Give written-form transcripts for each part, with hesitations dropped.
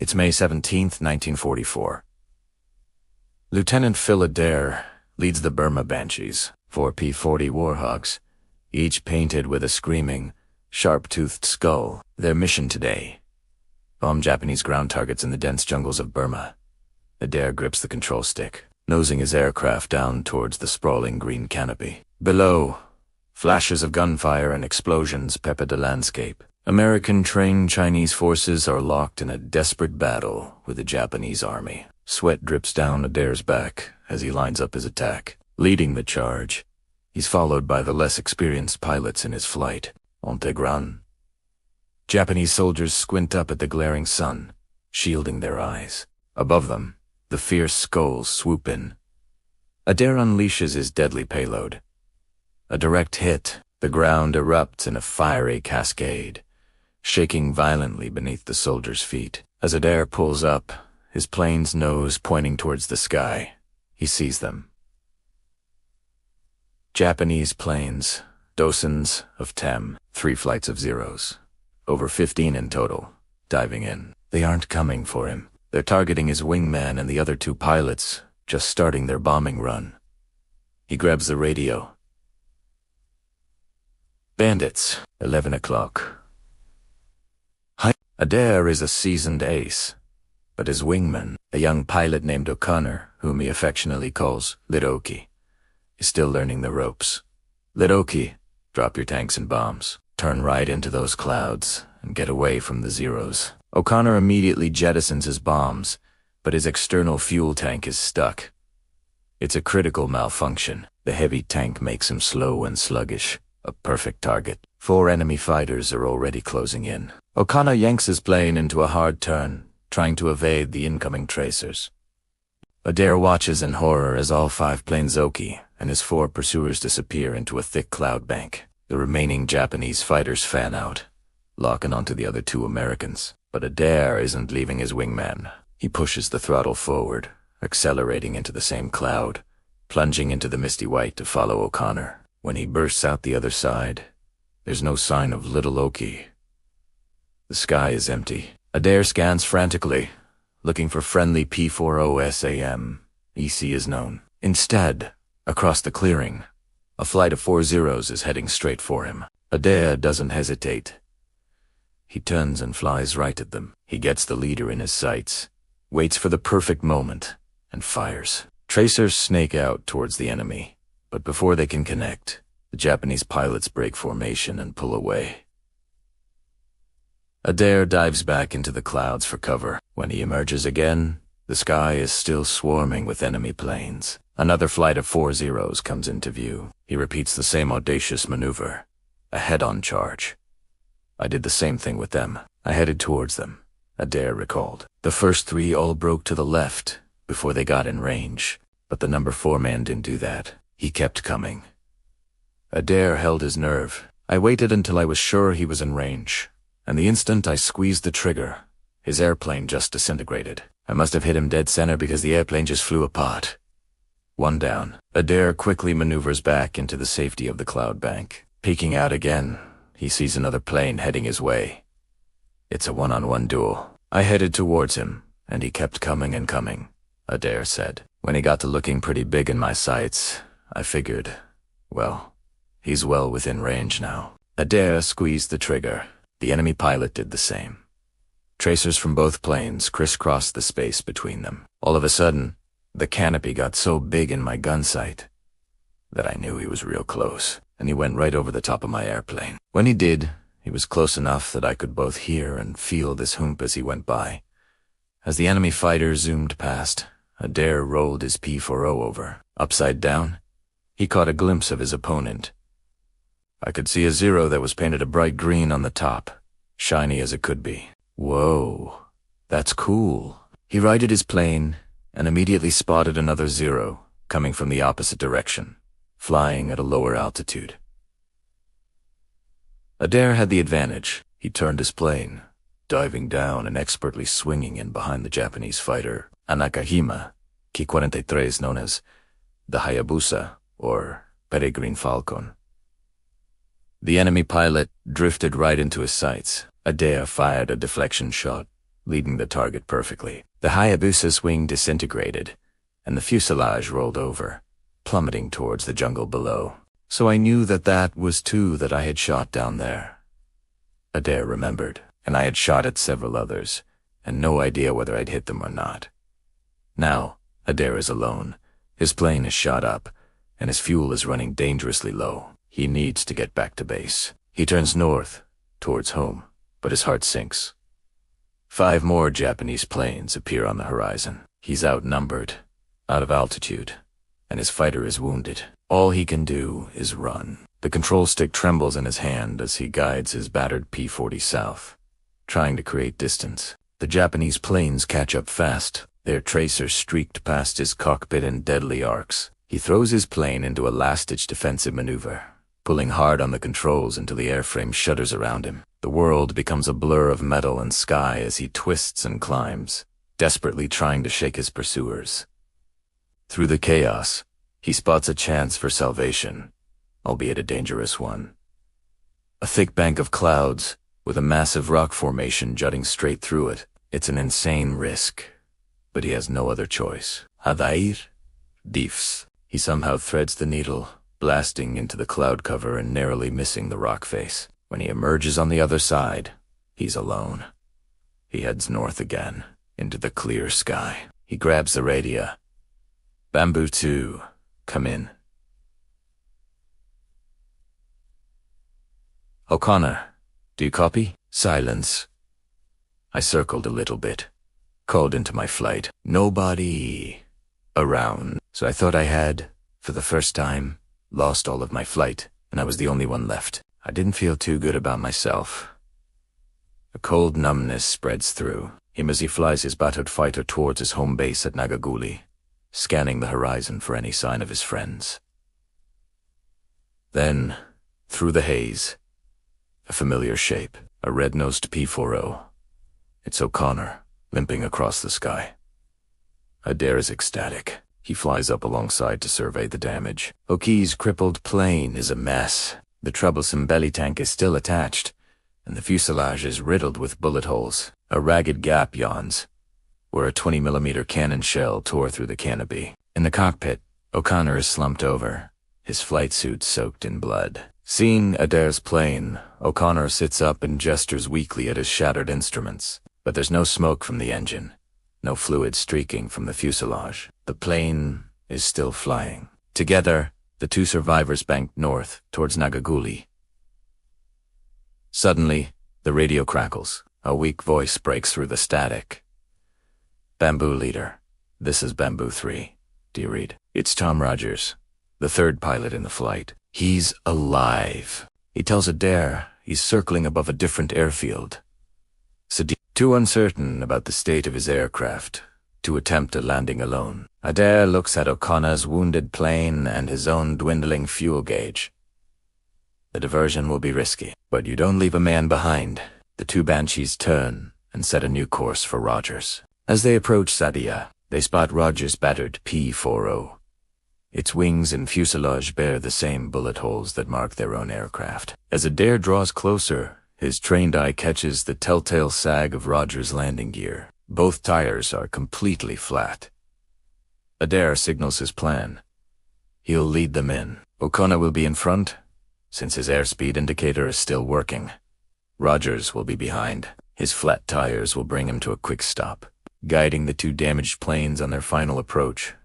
It's May 17th, 1944. Lieutenant Phil Adair leads the Burma Banshees, 4 P40 warhogs, each painted with a screaming, sharp-toothed skull. Their mission today: bomb Japanese ground targets in the dense jungles of Burma. Adair grips the control stick, nosing his aircraft down towards the sprawling green canopy. Below, flashes of gunfire and explosions pepper the landscape. American-trained Chinese forces are locked in a desperate battle with the Japanese army. Sweat drips down Adair's back as he lines up his attack. Leading the charge, he's followed by the less experienced pilots in his flight. Integran. Japanese soldiers squint up at the glaring sun, shielding their eyes. Above them, the fierce skulls swoop in. Adair unleashes his deadly payload. A direct hit, the ground erupts in a fiery cascade, shaking violently beneath the soldiers' feet. As Adair pulls up, his plane's nose pointing towards the sky, he sees them. Japanese planes, dozens of TEM, 3 flights of Zeros, over 15 in total, diving in. They aren't coming for him. They're targeting his wingman and the other 2 pilots, just starting their bombing run. He grabs the radio. Bandits, 11 o'clock. Adair is a seasoned ace, but his wingman, a young pilot named O'Connor, whom he affectionately calls Liroki, is still learning the ropes. Liroki, drop your tanks and bombs. Turn right into those clouds and get away from the Zeros. O'Connor immediately jettisons his bombs, but his external fuel tank is stuck. It's a critical malfunction. The heavy tank makes him slow and sluggish. A perfect target. 4 enemy fighters are already closing in. O'Connor yanks his plane into a hard turn, trying to evade the incoming tracers. Adair watches in horror as all 5 planes Oki and his 4 pursuers disappear into a thick cloud bank. The remaining Japanese fighters fan out, locking onto the other 2 Americans. But Adair isn't leaving his wingman. He pushes the throttle forward, accelerating into the same cloud, plunging into the misty white to follow O'Connor. When he bursts out the other side, there's no sign of little Oki. The sky is empty. Adair scans frantically, looking for friendly P40 SAM. EC is known. Instead, across the clearing, a flight of 4 Zeros is heading straight for him. Adair doesn't hesitate. He turns and flies right at them. He gets the leader in his sights, waits for the perfect moment, and fires. Tracers snake out towards the enemy, but before they can connect, the Japanese pilots break formation and pull away. Adair dives back into the clouds for cover. When he emerges again, the sky is still swarming with enemy planes. Another flight of 4 Zeros comes into view. He repeats the same audacious maneuver, a head-on charge. I did the same thing with them. I headed towards them, Adair recalled. The first 3 all broke to the left before they got in range, but the number 4 man didn't do that. He kept coming. Adair held his nerve. I waited until I was sure he was in range, and the instant I squeezed the trigger, his airplane just disintegrated. I must have hit him dead center because the airplane just flew apart. 1 down. Adair quickly maneuvers back into the safety of the cloud bank. Peeking out again, he sees another plane heading his way. It's a one-on-one duel. I headed towards him, and he kept coming and coming, Adair said. When he got to looking pretty big in my sights, I figured, well, he's well within range now. Adair squeezed the trigger. The enemy pilot did the same. Tracers from both planes crisscrossed the space between them. All of a sudden, the canopy got so big in my gun sight that I knew he was real close, and he went right over the top of my airplane. When he did, he was close enough that I could both hear and feel this hoomp as he went by. As the enemy fighter zoomed past, Adair rolled his P40 over. Upside down, he caught a glimpse of his opponent. I could see a Zero that was painted a bright green on the top, shiny as it could be. Whoa, that's cool. He righted his plane and immediately spotted another Zero coming from the opposite direction, flying at a lower altitude. Adair had the advantage. He turned his plane, diving down and expertly swinging in behind the Japanese fighter Nakajima Ki-43, known as the Hayabusa, or Peregrine Falcon. The enemy pilot drifted right into his sights. Adair fired a deflection shot, leading the target perfectly. The Hayabusa's wing disintegrated, and the fuselage rolled over, plummeting towards the jungle below. So I knew that was two that I had shot down there. Adair remembered, and I had shot at several others, and no idea whether I'd hit them or not. Now, Adair is alone. His plane is shot up, and his fuel is running dangerously low. He needs to get back to base. He turns north, towards home, but his heart sinks. 5 more Japanese planes appear on the horizon. He's outnumbered, out of altitude, and his fighter is wounded. All he can do is run. The control stick trembles in his hand as he guides his battered P40 south, trying to create distance. The Japanese planes catch up fast. Their tracers streaked past his cockpit in deadly arcs. He throws his plane into a last-ditch defensive maneuver, pulling hard on the controls until the airframe shudders around him. The world becomes a blur of metal and sky as he twists and climbs, desperately trying to shake his pursuers. Through the chaos, he spots a chance for salvation, albeit a dangerous one. A thick bank of clouds, with a massive rock formation jutting straight through it. It's an insane risk, but he has no other choice. Adair, Diffs. He somehow threads the needle, blasting into the cloud cover and narrowly missing the rock face. When he emerges on the other side, he's alone. He heads north again, into the clear sky. He grabs the radio. Bamboo 2, come in. O'Connor, do you copy? Silence. I circled a little bit, called into my flight. Nobody around. So I thought I had, for the first time, lost all of my flight, and I was the only one left. I didn't feel too good about myself. A cold numbness spreads through him as he flies his battered fighter towards his home base at Nagaguli, scanning the horizon for any sign of his friends. Then, through the haze, a familiar shape, a red-nosed P40. It's O'Connor, limping across the sky. Adair is ecstatic. He flies up alongside to survey the damage. Oki's crippled plane is a mess. The troublesome belly tank is still attached, and the fuselage is riddled with bullet holes. A ragged gap yawns, where a 20mm cannon shell tore through the canopy. In the cockpit, O'Connor is slumped over, his flight suit soaked in blood. Seeing Adair's plane, O'Connor sits up and gestures weakly at his shattered instruments. But there's no smoke from the engine, no fluid streaking from the fuselage. The plane is still flying. Together, the two survivors banked north, towards Nagaguli. Suddenly, the radio crackles. A weak voice breaks through the static. Bamboo Leader, this is Bamboo 3. Do you read? It's Tom Rogers, the third pilot in the flight. He's alive. He tells Adair he's circling above a different airfield. Too uncertain about the state of his aircraft to attempt a landing alone. Adair looks at O'Connor's wounded plane and his own dwindling fuel gauge. The diversion will be risky, but you don't leave a man behind. The two Banshees turn and set a new course for Rogers. As they approach Sadia, they spot Rogers' battered P40. Its wings and fuselage bear the same bullet holes that mark their own aircraft. As Adair draws closer, his trained eye catches the telltale sag of Rogers' landing gear. Both tires are completely flat. Adair signals his plan. He'll lead them in. O'Connor will be in front, since his airspeed indicator is still working. Rogers will be behind. His flat tires will bring him to a quick stop, guiding the two damaged planes on their final approach.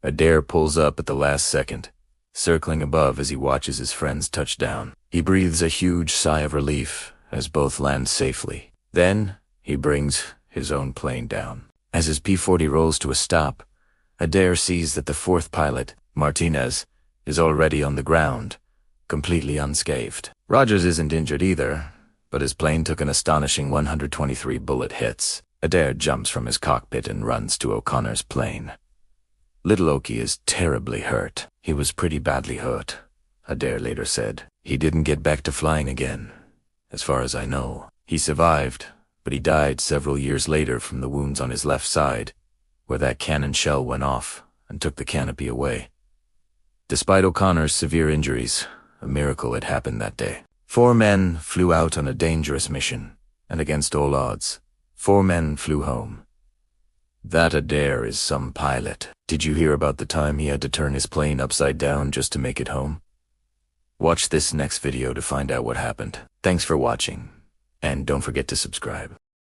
Adair pulls up at the last second, circling above as he watches his friends touch down. He breathes a huge sigh of relief as both land safely. Then, he brings his own plane down. As his P40 rolls to a stop, Adair sees that the fourth pilot, Martinez, is already on the ground, completely unscathed. Rogers isn't injured either, but his plane took an astonishing 123 bullet hits. Adair jumps from his cockpit and runs to O'Connor's plane. Little Oki is terribly hurt. He was pretty badly hurt, Adair later said. He didn't get back to flying again, as far as I know. He survived, but he died several years later from the wounds on his left side, where that cannon shell went off and took the canopy away. Despite O'Connor's severe injuries, a miracle had happened that day. 4 men flew out on a dangerous mission, and against all odds, 4 men flew home. That Adair is some pilot. Did you hear about the time he had to turn his plane upside down just to make it home? Watch this next video to find out what happened. Thanks for watching, and don't forget to subscribe.